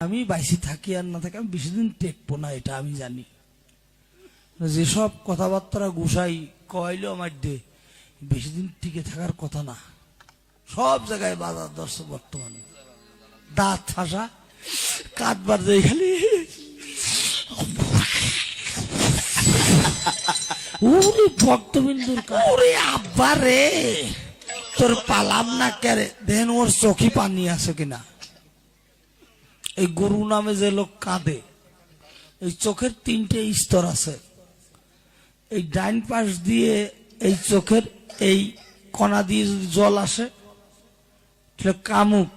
আমি বাইসি থাকি আর না থাকি আমি বেশি দিন টেকবো না, এটা আমি জানি। যেসব কথাবার্তা গুছাই কইলো আমার দে বেশি দিন টিকে থাকার কথা না। সব জায়গায় বাজার দর্শক বর্তমানে দাঁত ফাঁসা কাটবার যাই খালি ভক্তবিন্দুর ওরে আব্বা রে তোর পালাম না কেরে দেন ওর চোখে পানি আছে কিনা। এই গরু নামে যে লোক কাঁদে এই চোখের 3টে স্তর আছে। এই ডাইন পাশ দিয়ে এই চোখের এই কণা দিয়ে জল আসে কামুক,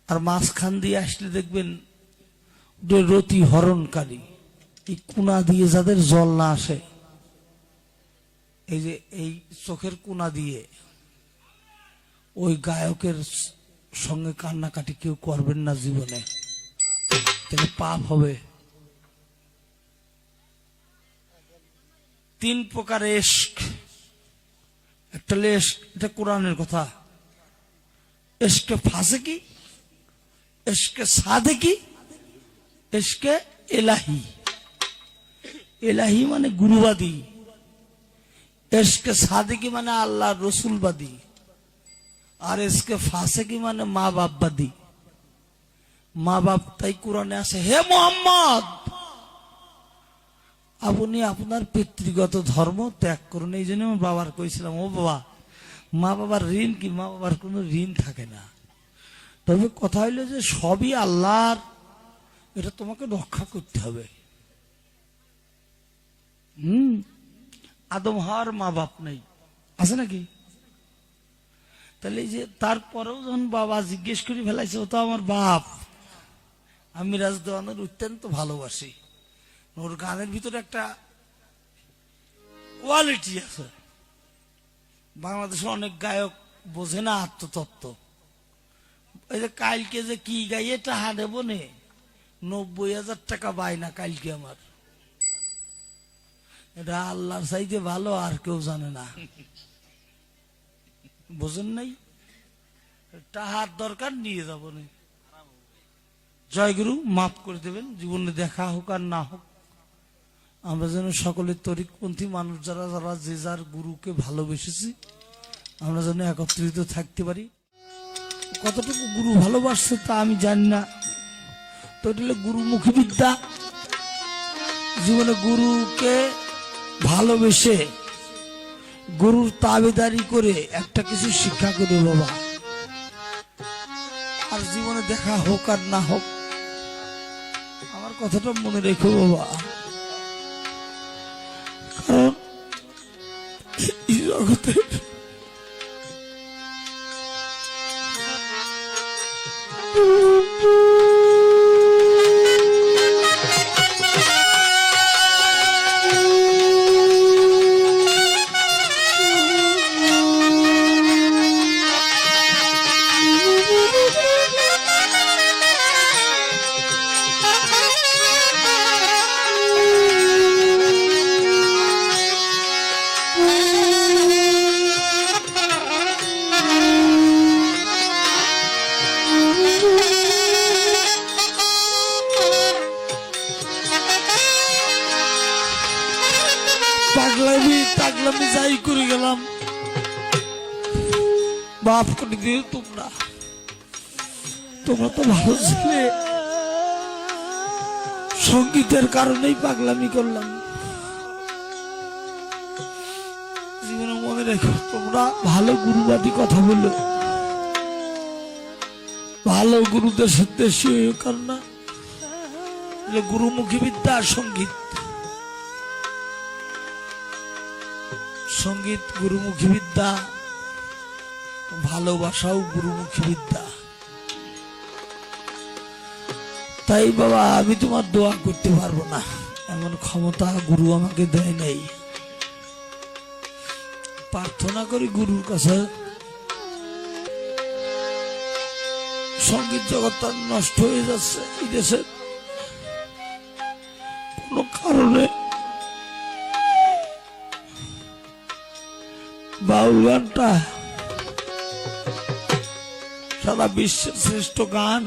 আর মাঝখান দিয়ে আসলে দেখবেন রতি হরণকারী। এই কোনা দিয়ে যাদের জল না আসে, এই যে এই চোখের কোনা দিয়ে ওই গায়কের সঙ্গে কান্নাকাটি কেউ করবেন না জীবনে, তাহলে পাপ হবে। 3 প্রকার ইশক। একটা ইশক, এটা কোরআনের কথা। ইশকে ফাসিকি, ইশকে সাদেকি, ইশকে ইলাহি। ইলাহি মানে গুরুবাদী, ইশকে সাদেকি মানে আল্লাহ রসুলবাদী, আর ইশকে ফাসিকি মানে মা বাপবাদী। মা বাপ তাই কোরআনে আছে, হে মোহাম্মদ আপনি আপনার পিতৃগত ধর্ম ত্যাগ করুন। এই জন্য আমার বাবার কইছিলাম, ও বাবা মা বাবার ঋণ কি? মা বাবার কোনো ঋণ থাকে না। তবে কথা হইলো যে সবই আল্লাহর, এটা তোমাকে রক্ষা করতে হবে। আদম হওয়ার মা বাপ নেই, আছে নাকি? তাহলে যে তারপরেও যখন বাবা জিজ্ঞেস করে ফেলাইছে, ও তো আমার বাপ, আমি রাজদেওয়ানের অত্যন্ত ভালোবাসি। ওর গানের ভিতরে একটা কোয়ালিটি আছে। বাংলাদেশে অনেক গায়ক বোঝে না আত্মতত্ত্ব। ওই যে কালকে যে কি গাইয়ে টাহা দেব নে, 90,000 টাকা বায়না কালকে আমার। এটা আল্লাহর চাইতে ভালো আর কেউ জানে না, বোঝেন নাই? টাহার দরকার নিয়ে যাব না। জয়গুরু মাফ করে দেবেন, জীবনে দেখা হোক আর না হোক আমরা যেন সকলের তরিকপন্থী মানুষ যারা যারা যে যার গুরুকে ভালোবেসেছি আমরা যেন একত্রিত থাকতে পারি। কতটুকু গুরু ভালোবাসছে তা আমি জানি না, তো এটা হলো গুরুমুখী বিদ্যা। জীবনে গুরুকে ভালোবেসে গুরুর তাবেদারি করে একটা কিছু শিক্ষা করে বাবা, আর জীবনে দেখা হোক আর না হোক আমার কথাটা মনে রেখো বাবা। কারণ এই জগতে পাগলামি যাই করে গেলাম, মাফ করে দিও তোমরা। তোমরা তো ভালো ছিলে, সঙ্গীতের কারণেই পাগলামি করলাম। জীবনে মনে রেখো তোমরা ভালো গুরুবাদী কথা বললো, ভালো গুরুদের সাথে কার না গুরুমুখী বিদ্যা। সঙ্গীত সঙ্গীত গুরুমুখী বিদ্যা, ভালোবাসাও গুরুমুখী বিদ্যা। তাই বাবা আমি তোমার দোয়া করতে পারবো না, এমন ক্ষমতা গুরু আমাকে দেয় নাই। প্রার্থনা করি গুরুর কাছে, সঙ্গীত জগৎ নষ্ট হয়ে যাচ্ছে এই দেশে কোন কারণে। বাউল গানটা সারা বিশ্বের শ্রেষ্ঠ গান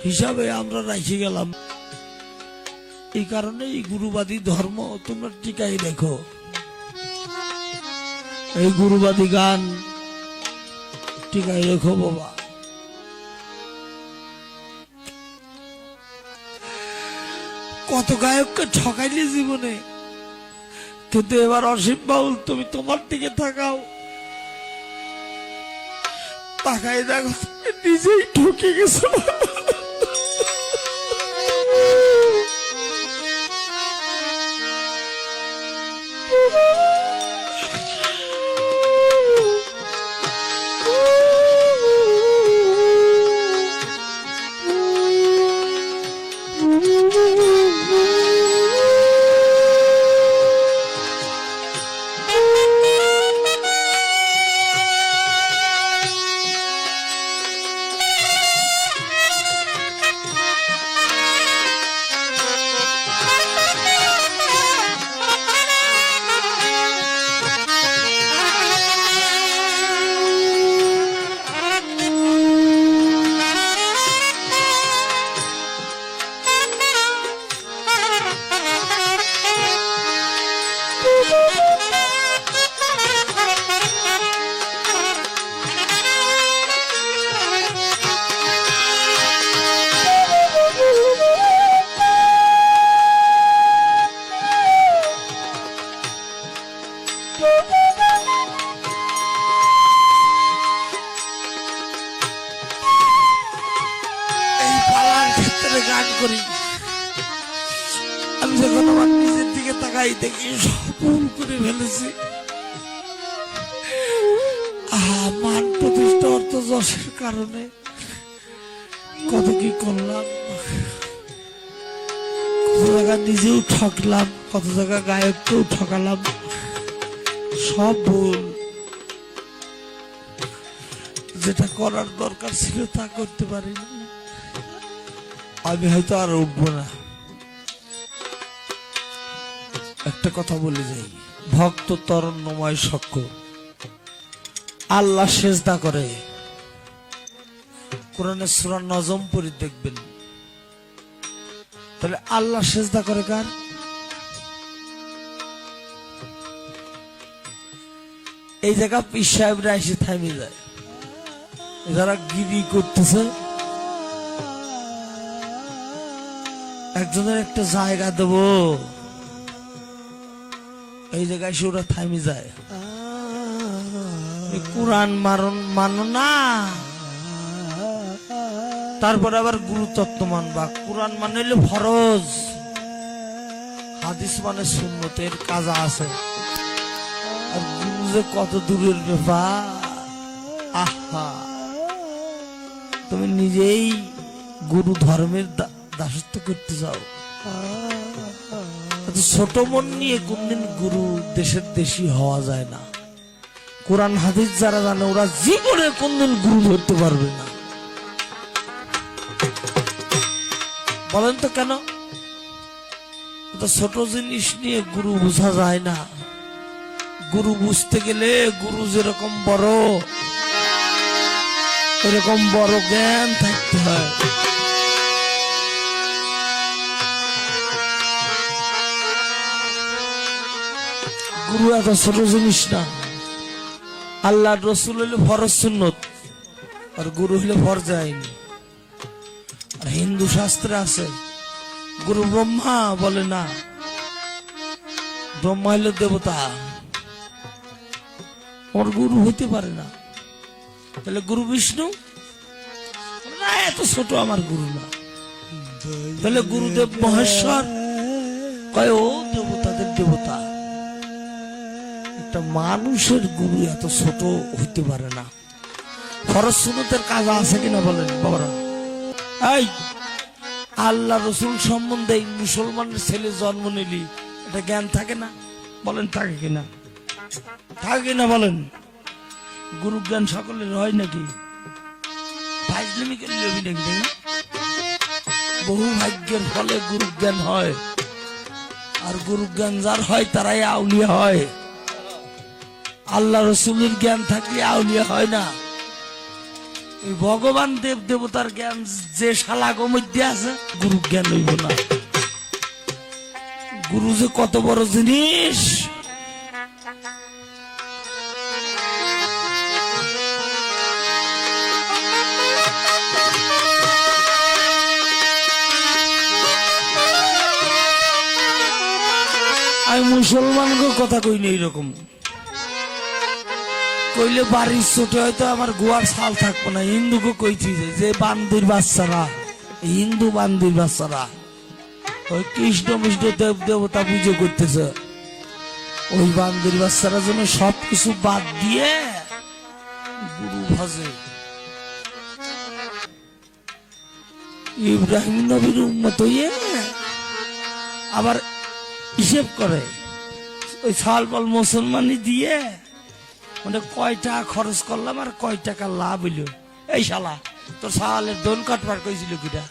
হিসাবে আমরা রেখে গেলাম। এই কারণে এই গুরুবাদী ধর্ম তোমরা টিকাই রেখো। এই গুরুবাদী গান টিকাই রেখো বাবা। কত গায়ককে ঠকাইলে জীবনে, কিন্তু এবার অসীম বাউল তুমি তোমার দিকে তাকাও, তাকাই দেখো তুমি নিজেই ঠকে গেছো। আমি যখন আমার নিজের দিকে তাকাই দেখি ভুল করে ফেলেছি। মান প্রতিষ্ঠা অর্থ যশের কারণে কত কি করলাম, কত জায়গা নিজেও ঠকলাম, কত জায়গা গায়ককেও ঠকালাম, সব ভুল। যেটা করার দরকার ছিল তা করতে পারিনি। আমি হয়তো আর উঠবো না। একটা কথা বলে যাই, ভক্ত তরণ্যময় সক্ষ আল্লাহ সেজদা করে। কোরআনের সূরা নজম পড়ে দেখবেন। তাহলে আল্লাহ সেজদা করে কার? এই জায়গা পীর সাহেবরা এসে থামে যায়। যারা গিরি করতেছে, একজনের একটা জায়গা দেব, এই জায়গায় সে ওরা থামে যায়। কোরআন মানো না, তারপরে আবার গুরুতত্ত্ব মানবা। কোরআন মানে হলো ফরজ, হাদিস মানে সুন্নতের কাজা আছে। আর গুরু যে কত দূরের ব্যাপার। আহা, তুমি নিজেই গুরু ধর্মের দাসত্ব করতে যাও। ছোট মন নিয়ে কোনদিন গুরু দেশের দেশি হওয়া যায় না। কোরআন হাদিস যারা জানে ওরা জীবনে কোনদিন গুরু ধরতে পারবে না। বলেন তো কেন? ছোট জিনিস নিয়ে গুরু বোঝা যায় না। গুরু বুঝতে গেলে গুরু যেরকম বড়, এরকম বড় জ্ঞান থাকতে হয়। গুরু এত ছোট জিনিস না। আল্লাহ রসুল হইলে ফরজ সুন্নত, আর গুরু হইলে ফরজ আইন। আর হিন্দু শাস্ত্রে আছে গুরু ব্রহ্মা, বলে না ব্রহ্মা হইলে দেবতা, ওর গুরু হইতে পারে না। তাহলে গুরু বিষ্ণু না, এত ছোট আমার গুরু না। তাহলে গুরুদেব মহেশ্বর কয় ও দেবতাদের দেবতা। একটা মানুষের গুরু এত ছোট হইতে পারে না। ফরজ সুন্নতের কাজ আছে কিনা বলেন বাবারা? এই আল্লাহ রসুল সম্বন্ধে মুসলমানের ছেলে জন্ম নিলি এটা জ্ঞান থাকে না? বলেন থাকে কিনা? থাকে কিনা বলেন? গুরু জ্ঞান সকলের হয় নাকি? ফাজলামি করলে নাকি? বহু ভাগ্যের ফলে গুরু জ্ঞান হয়। আর গুরু জ্ঞান যার হয় তারাই আউলিয়া হয়। আল্লাহ রসুলের জ্ঞান থাকলে আউলিয়া হয় না। এই ভগবান দেব দেবতার জ্ঞান যে শালাগো মধ্যে আছে, গুরু জ্ঞান হইব না। গুরু যে কত বড় জিনিস, আমি মুসলমানকে কথা কই না এইরকম কইলে বাড়ির ছোট হয়তো আমার গোয়ার ছাল থাকবো না। হিন্দুকে কইছি যে বান্দির বাচ্চারা, হিন্দু বান্দির বাচ্চারা ওই কৃষ্ণ মিষ্ণ দেব দেবতা পুজো করতেছে, ওই বান্দির বাচ্চারা যেন সবকিছু বাদ দিয়ে গুরু ভজে। ইব্রাহিম নবীর উম্মত হইয়ে আবার হিসেব করে ওই ছাল বল মুসলমানি দিয়ে মানে কয় টাকা খরচ করলাম আর কয় টাকা লাভ হইল। এই শালা তোর সালের দোন কাটবার কইছিল কিটা,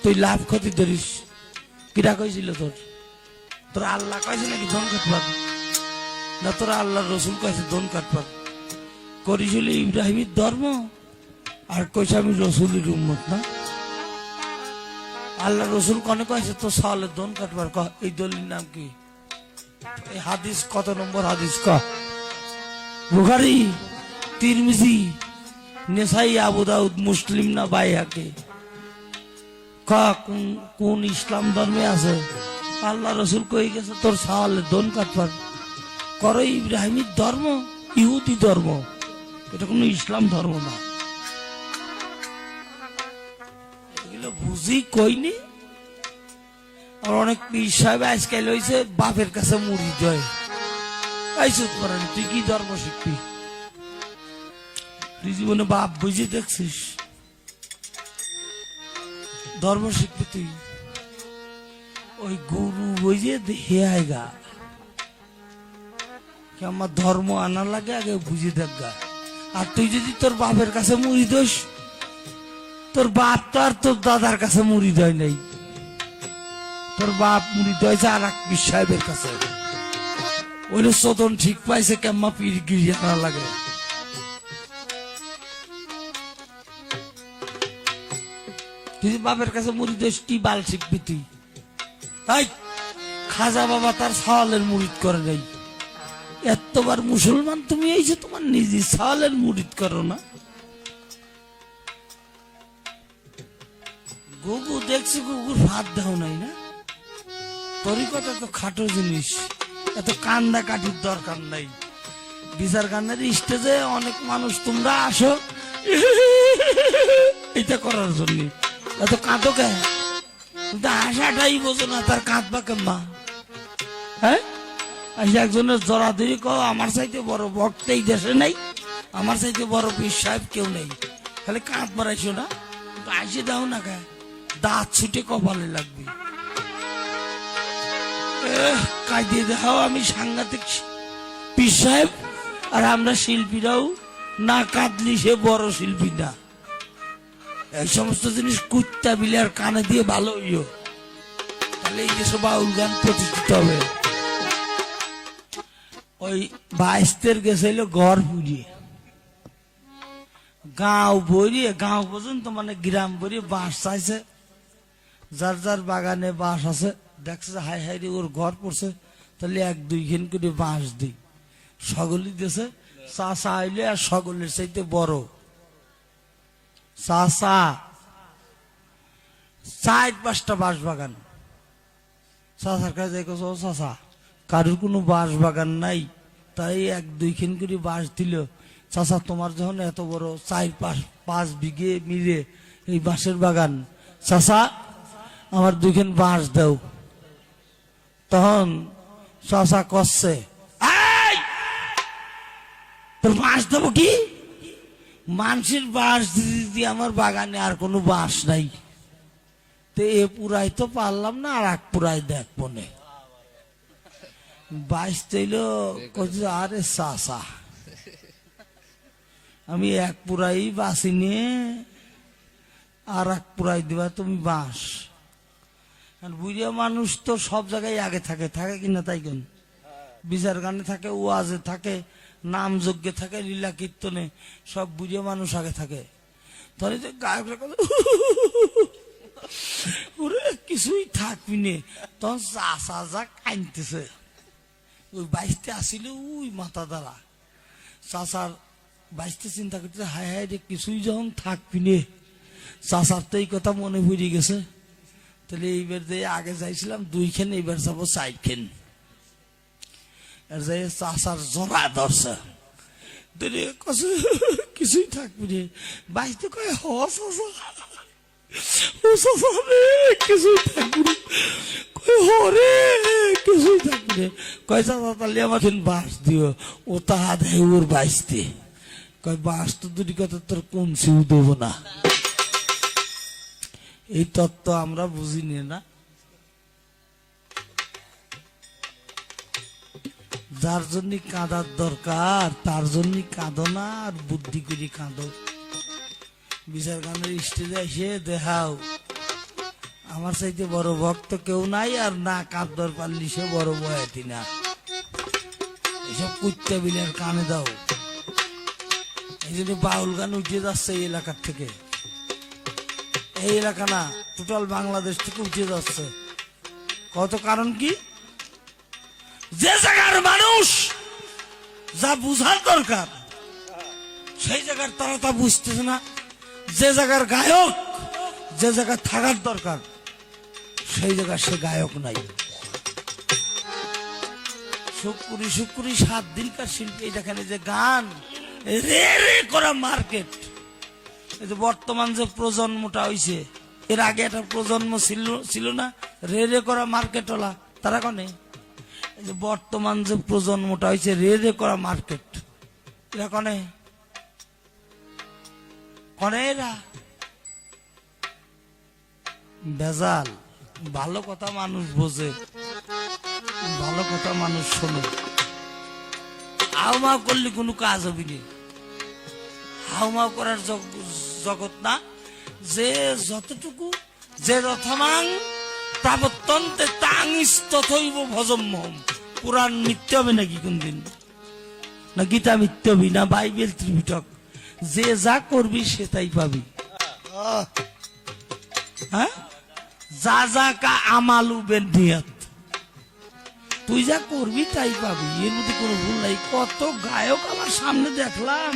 তুই লাভ ক্ষতি ধরিস কিটা কইছিল? তোর তোর আল্লাহ কইছে নাকি দোন কাটবার? না তোর আল্লাহ রসুল কইছে দোন কাটবার? করিছিল ইব্রাহিমের ধর্ম আর কইছে আমি রসুলের উম্মত না। আল্লাহ রসুল কনে কইছে তোর সালের দোন কাটবার? ক এই দলির নাম কি? এই হাদিস কত নম্বর হাদিস? ক বুখারী, তিরমিজি, নেসাই, আবু দাউদ, মুসলিম না বাইহাকি? ক কোন ইসলাম ধর্মে আছে? আল্লাহ রসুল কই গেছে তোর সাওয়ালের দোন কাটবার? করো ইব্রাহিমের ধর্ম, ইহুদি ধর্ম, এটা কোনো ইসলাম ধর্ম না। এগুলো বুঝি কইনি। আর অনেক পীর সাহেব আজকাল হয়েছে বাপের কাছে মুড়ি দেয়। তুই কি ধর্ম শিখবি? তুই জীবনে বাপ বুঝে দেখছিস? ধর্ম শিখবি তুই ওই গুরু বুঝে দেখে আয়গা। আমার ধর্ম আনা লাগে আগে বুঝে দেখ গা। আর তুই যদি তোর বাপের কাছে মুড়ি দোস, তোর বাপ তো আর তোর দাদার কাছে মুড়ি দেয় নাই, তোর বাপ মুড়ি দেয়ছে আর এক পীর সাহেবের কাছে। ওই চতন ঠিক পাইছে কেমা পীর গিরিয়া না লাগে। তুই বাপের কাছে মুড়ি দেশ কি বাল শিখবি তুই? খাজা বাবা তার সাওয়ালের মুরিদ করে নাই। এতবার মুসলমান তুমি এই যে তোমার নিজে সাওয়ালের মুরিদ করো না? গুগু দেখছি গুগুর ভাত দাও নাই না? তরিকতা তো খাটো জিনিস, এত কান্দা কাটির দরকার নাই। বিচার গানের স্টেজে অনেক মানুষ তোমরা আসো এটা করার জন্য, এত কাঁদো কে? আশাটাই বোঝো না, তার কাঁদবা কেমা? হ্যাঁ, একজনের জড়াধরি কো আমার চাইতে বড় ভক্ত এই দেশে নাই, আমার চাইতে বড় পীর সাহেব কেউ নেই, খালি কাঁদ বাড়াইছো না? আসে দাও না কে, দাঁত ছুটে কপালে লাগবে। কাঁদিয়ে দেখাও আমি সাংঘাতিক পীর সাহেব, আর আমরা শিল্পীরাও না কাঁদলি সে বড় শিল্পী না। এই সমস্ত জিনিস কুত্তা বিলে আর কানে দিয়ে ভালো হইও, তাহলে এই দেশে বাউল গান প্রতিষ্ঠিত হবে। ওই বাইস্তের গেছিল ঘর পুড়িয়ে, গাঁও বইয়ে, গাঁও পর্যন্ত মানে গ্রাম বইয়ে বাঁশ চাইছে, যার যার বাগানে বাঁশ আছে দেখছে হাই হাই রে ওর ঘর পড়ছে, তাহলে এক দুই খেন করে বাঁশ দিই। সকলই দিয়েছে, চাষা আইলে আর সকলের চাইতে বড় চাষা, 4-5টা বাঁশ বাগান। চাষার কাছে দেখো চাষা কারোর কোনো বাঁশ বাগান নাই, তাই এক দুই খেন করে বাঁশ দিল। চাষা তোমার যখন এত বড় 4-5 বিঘে মিলে এই বাঁশের বাগান, চাষা আমার 2 বাঁশ দাও। তখন চাষা কষছে, তোর বাঁশ দেবো কি? মানুষের বাঁশ দিদি আমার বাগানে আর কোনো বাঁশ নাই, তো এ পুরাই তো পারলাম না, আর এক পুরাই দেখবো নে। বাঁশ তৈল আরে চাষা আমি এক পুরাই বাঁচি নিয়ে আর এক পুরাই দিবা তুমি বাঁশ। বুড়িয়া মানুষ তো সব জায়গায় আগে থাকে, থাকে কিনা তাই কেন? বিচার গানে থাকে, ওয়াজে থাকে, নাম যজ্ঞে থাকে, লীলা কীর্তনে সব বুড়ে মানুষ আগে থাকে। তখন যে গায়করা ওরে কিছুই থাকবি নে, তখন চাষা যা কানতেছে। ওই বাইশতে আসিল ওই মাথা দ্বারা চাষার বাইশতে চিন্তা করতেছে, হায় হায় রে কিছুই যখন থাকবি নে। চাষার তো এই কথা মনে পড়ে গেছে, তাহলে এইবার যে আগে যাইছিলাম 2 খেন, এইবার যাবো 4 খেন। আর যাই চাষার জড়া ধরছে, কিছুই থাকবি রে। বাইশতে কয় হ কিছুই থাকবি রে, কয় হরে কিছুই থাকবি রে। কয় চাষা তাহলে আমাকে বাঁশ দিও। ও তাহা দেয় ওর বাইশতে, কয় বাঁশ তো দুটি কথা তোর কমছিও দেবো না। এই তত্ত্ব আমরা বুঝিনি না। যার জন্য কাঁদার দরকার তার জন্য কাঁদো না, আর বুদ্ধি করে কাঁদো। বিচার গানের স্টেজে এসে দেখাও আমার চাইতে বড় ভক্ত কেউ নাই, আর না কাঁদর পারলি সে বড় বয়াতি না। এসব কুত্তা বিলের কানে দাও। এই জন্য বাউল গান উঠে যাচ্ছে এই এলাকার থেকে, এই এলাকা না টোটাল বাংলাদেশ থেকে উঠে যাচ্ছে। কত কারণ কি, যে জায়গার মানুষ যা বুঝার দরকার সেই জায়গার তারা তা বুঝতেছে না। যে জায়গার গায়ক যে জায়গায় থাকার দরকার সেই জায়গায় সে গায়ক নাই। শুক্রি 7 দিনকার শিল্পী, এখানে যে গান রে রে করা মার্কেট। এই যে বর্তমান যে প্রজন্মটা হইছে, এর আগে একটা প্রজন্ম ছিল না রে রে করা মার্কেটওয়ালা, তারা কনে? এই যে বর্তমান যে প্রজন্মটা হয়েছে রে রে করা মার্কেট, এরা কনে কনে? এরা বেজাল। ভালো কথা মানুষ বোঝে, ভালো কথা মানুষ শোনে। হাউমাউ করলে কোনো কাজ হবে না। হাউমাউ করার জগৎ না। যে যতটুকু যে রথমাং প্রাবত্যন্তে তাংস তথৈব ভজম্যহম। পুরাণ মিথ্যে হবে নাকি কোনদিন? না গীতা মিথ্যে হবি, না বাইবেল ত্রিপিটক। যে যা করবি সে তাই পাবি। হ্যাঁ, যা যা কা আমালু বেনিয়াত, তুই যা করবি তাই পাবি, এর মধ্যে কোনো ভুল নাই। কত গায়ক আমার সামনে দেখলাম,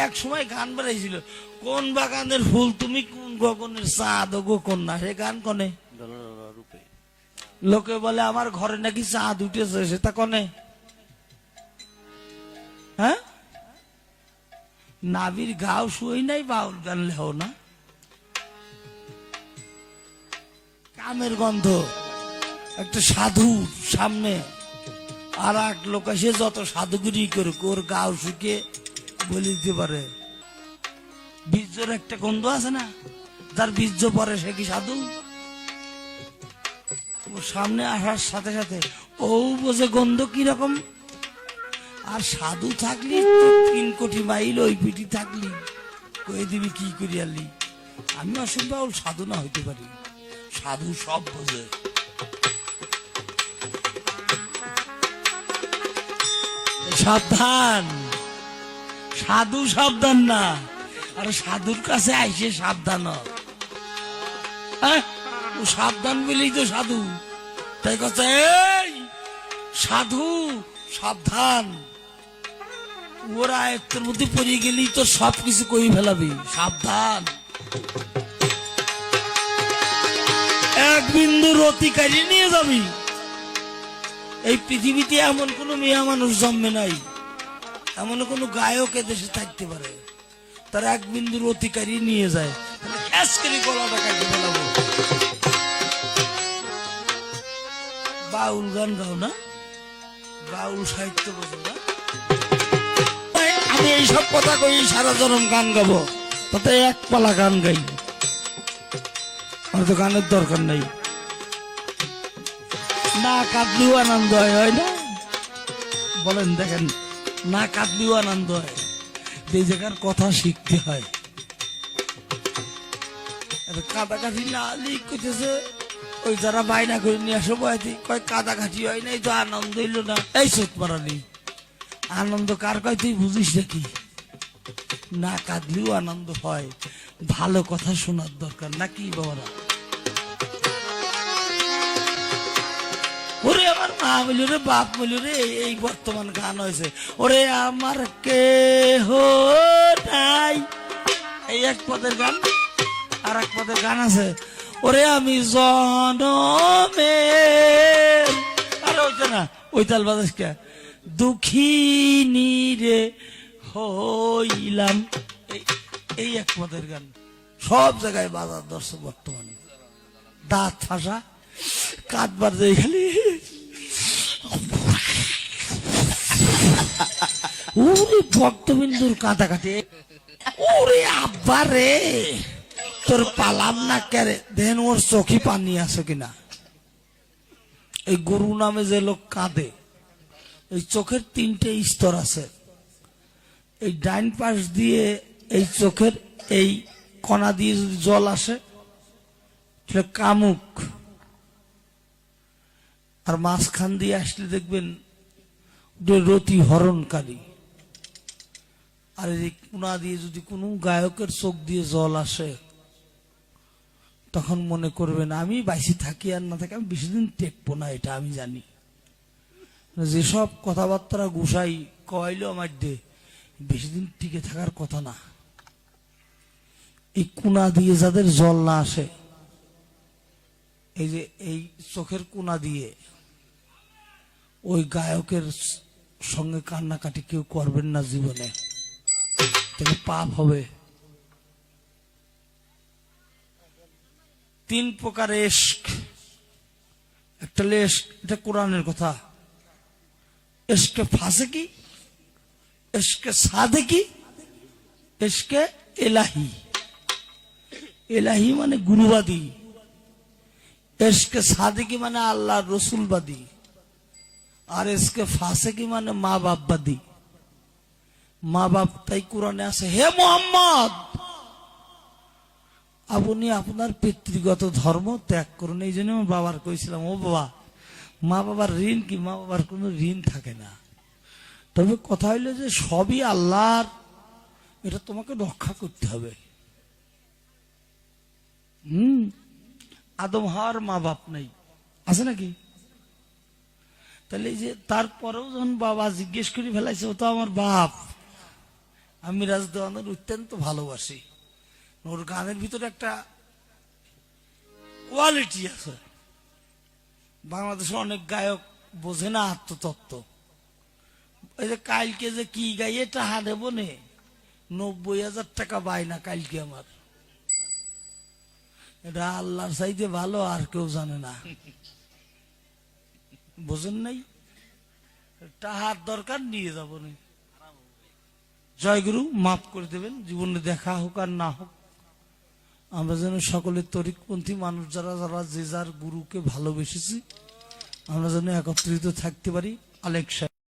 এক সময় গান বেড়াইছিল, কোন বাগানের ফুল তুমি, কোন গগনের চাঁদ গো কন্যা। সে গান কনে? লোকে বলে আমার ঘরে নাকি চাঁদ উঠেছে, সেটা কনে? হ্যাঁ, নাবির গাও শুই নাই, বাউল গান লেও না। কামের গন্ধ। একটা সাধুর সামনে আর এক লোক এসে যত সাধুগিরি করে ওর গাও শুকে বলে দিতে পারে। বীর্যর একটা গন্ধ আছে না, যার বীর্য পরে সে কি সাধু? ওর সামনে আসার সাথে সাথে ও বোঝে গন্ধ কিরকম। আর সাধু থাকলি 3 কোটি মাইল ওই পিঠি থাকলি কয়ে দিবি কি করিয়ালি। আমি অসম্ভব সাধু না হইতে পারি, সাধু সব বোঝে। সাবধান, সাধু সাবধান না, আর সাধুর কাছে আইসে সাবধান। ও সাবধান বলেই তো সাধু। তাই কথা, এই সাধু সাবধান, ওরা আয়ত্তের মধ্যে পড়ে গেলি তো সবকিছু কই ফেলাবি। সাবধান, এক বিন্দু রতি কাটিয়ে নিয়ে যাবি। এই পৃথিবীতে এমন কোন মেয়ে মানুষ জন্মে নাই, এমন কোন গায়ক দেশে থাকতে পারে তার এক বিন্দুর অধিকারী নিয়ে যায়, গলাটা কাটে ফেলাবো। বাউল গান গাও না, বাউল সাহিত্য বোঝো না। আমি এইসব কথা কই সারা জনম গান গাবো, তাতে এক পালা গান গাই, আমার তো গানের দরকার নাই। না কাঁদলেও আনন্দ হয় না? বলেন দেখেন, না কাঁদলেও আনন্দ হয়। এই জায়গার কথা শিখতে হয়। কাঁদাকাটি না লিখতেছে ওই যারা বাইনা করে নিয়ে আসো বয়াতি কয় কাদাঘাটি হয় না, এই তো আনন্দ হইল না, এই চোখ মারানি আনন্দ কার কয় তুই বুঝিস নাকি? না কাঁদলেও আনন্দ হয়, ভালো কথা শোনার দরকার নাকি বাবারা? ওরে আমার মা বলি রে, বাপ বলি রে, এই বর্তমান গান হয়েছে, ওরে আমার কেহ নাই, এই এক পদের গান। আর এক পদের গান আছে, ওরে আমি জনমের, আরে ওইটা না, ওই তাল বাজাস কে, দুঃখিনী রে হইলাম, এই এক পদের গান সব জায়গায় বাজার দর্শক বর্তমানে। দাঁত ফাঁসা, কাঁদবার যাই খালি, ওরে ভক্তবিন্দুর কাঁদাকাটি, ওরে আব্বা রে তোর পালাম না কেরে, দেন ওর চোখে পানি আছে কিনা। এই গুরু নামে যে লোক কাঁদে, এই চোখের 3টে স্তর আছে। এই ডাইন পাশ দিয়ে এই চোখের এই কণা দিয়ে যদি জল আসে সেটা কামুক, আর মাঝখান দিয়ে আসলে দেখবেন রতি হরণকারী। আর এই কোনা দিয়ে যদি কোনো গায়কের চোখ দিয়ে জল আসে, তখন মনে করবেন আমি বাইসি থাকি আর না থাকি আমি বেশি দিন টেকবো না, এটা আমি জানি। যেসব কথাবার্তা গুসাই কইলো আমার দে, বেশি দিন টিকে থাকার কথা না। এই কোনা দিয়ে যাদের জল না আসে, এই যে এই চোখের কোনা দিয়ে ওই গায়কের সঙ্গে কান্নাকাটি কেউ করবেন না জীবনে, তাহলে পাপ হবে। 3 প্রকার ইশক, একটা ইশক, এটা কোরআনের কথা। ইশকে ফাসিকি, ইশকে সাদেকি, ইশকে এলাহি। এলাহি মানে গুরুবাদী, ইশকে সাদেকি মানে আল্লাহ রসুলবাদী, আর ইশকে ফাসিকি মানে মা বাপবাদী। মা বাপ তাই কোরআনে আছে, হে মোহাম্মদ আপনি আপনার পিতৃগত ধর্ম ত্যাগ করুন। এই জন্য আমার বাবার কইছিলাম, ও বাবা, মা বাবার ঋণ কি? মা বাবার কোনো ঋণ থাকে না, তবে কথা হইলো যে সবই আল্লাহর, এটা তোমাকে রক্ষা করতে হবে। আদম হাওয়ার মা বাপ নেই, আছে নাকি? তাহলে এই যে তারপরেও যখন বাবা জিজ্ঞেস করে ফেলাইছে, ও তো আমার বাপ, আমি রাজদেওয়ানের অত্যন্ত ভালোবাসি। ওর গানের ভিতরে একটা কোয়ালিটি আছে, বাংলাদেশে অনেক গায়ক বোঝে না আত্মতত্ত্ব। ওই যে কালকে যে কি গাইয়ে টাহা দেব নে, 90,000 টাকা বায়না কালকে আমার, এটা আল্লাহর চাইতে ভালো আর কেউ জানে না, বোঝেন নাই? টাহার দরকার, নিয়ে যাবো না। জয়গুরু, মাফ করে দেবেন, জীবনে দেখা হোক আর না হোক, আমরা যেন সকলের তরিকপন্থী মানুষ যারা যারা যে যার গুরুকে ভালোবেসেছি, আমরা যেন একত্রিত থাকতে পারি। আলেক্সা